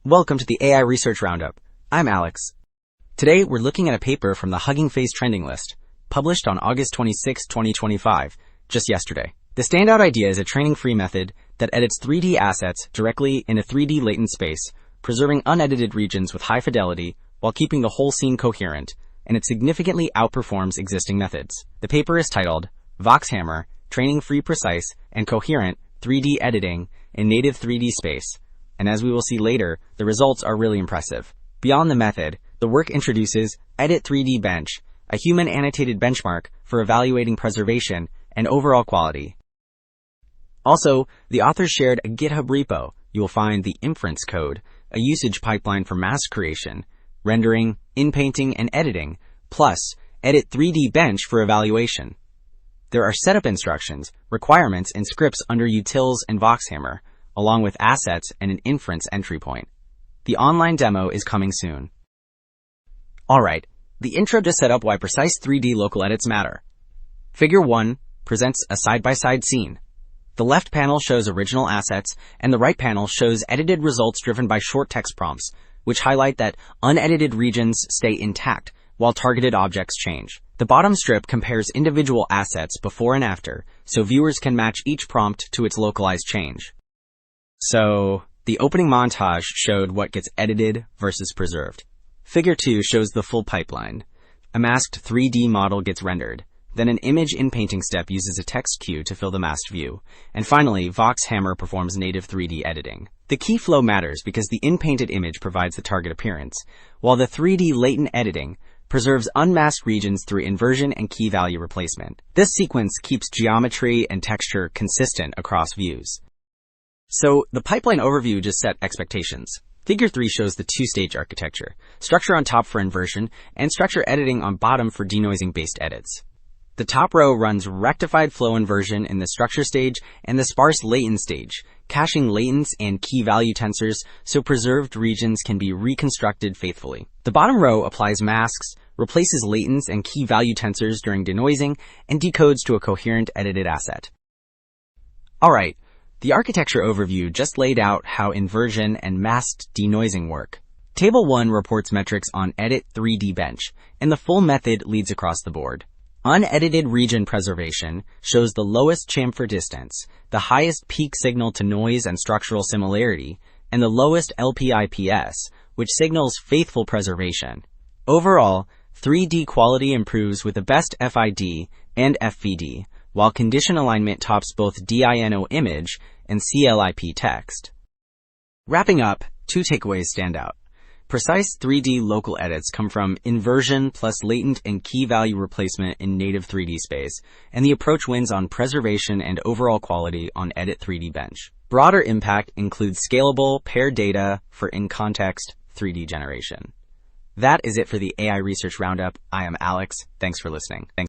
Welcome to the AI Research Roundup. I'm Alex. Today, we're looking at a paper from the Hugging Face trending list, published on August 26, 2025, just yesterday. The standout idea is a training-free method that edits 3D assets directly in a 3D latent space, preserving unedited regions with high fidelity while keeping the whole scene coherent, and it significantly outperforms existing methods. The paper is titled VoxHammer, Training-Free Precise and Coherent 3D Editing in Native 3D Space. And as we will see later, the results are really impressive. Beyond the method, the work introduces Edit 3D Bench, a human annotated benchmark for evaluating preservation and overall quality. Also, the authors shared a GitHub repo. You will find the inference code, a usage pipeline for mask creation, rendering, inpainting, and editing, plus Edit 3D Bench for evaluation. There are setup instructions, requirements, and scripts under Utils and VoxHammer, along with assets and an inference entry point. The online demo is coming soon. Alright, the intro to set up why precise 3D local edits matter. Figure 1 presents a side-by-side scene. The left panel shows original assets, and the right panel shows edited results driven by short text prompts, which highlight that unedited regions stay intact while targeted objects change. The bottom strip compares individual assets before and after, so viewers can match each prompt to its localized change. So, the opening montage showed what gets edited versus preserved. Figure 2 shows the full pipeline. A masked 3D model gets rendered. Then an image inpainting step uses a text cue to fill the masked view. And finally, VoxHammer performs native 3D editing. The key flow matters because the inpainted image provides the target appearance, while the 3D latent editing preserves unmasked regions through inversion and key value replacement. This sequence keeps geometry and texture consistent across views. So, the pipeline overview just set expectations. Figure 3 shows the two-stage architecture, structure on top for inversion, and structure editing on bottom for denoising-based edits. The top row runs rectified flow inversion in the structure stage and the sparse-latent stage, caching latents and key value tensors so preserved regions can be reconstructed faithfully. The bottom row applies masks, replaces latents and key value tensors during denoising, and decodes to a coherent edited asset. Alright, the architecture overview just laid out how inversion and masked denoising work. Table 1 reports metrics on Edit 3D Bench, and the full method leads across the board. Unedited region preservation shows the lowest chamfer distance, the highest peak signal to noise and structural similarity, and the lowest LPIPS, which signals faithful preservation. Overall, 3D quality improves with the best FID and FVD, while condition alignment tops both DINO image and CLIP text. Wrapping up, two takeaways stand out. Precise 3D local edits come from inversion plus latent and key value replacement in native 3D space, and the approach wins on preservation and overall quality on Edit 3D Bench. Broader impact includes scalable, paired data for in-context 3D generation. That is it for the AI Research Roundup. I am Alex. Thanks for listening.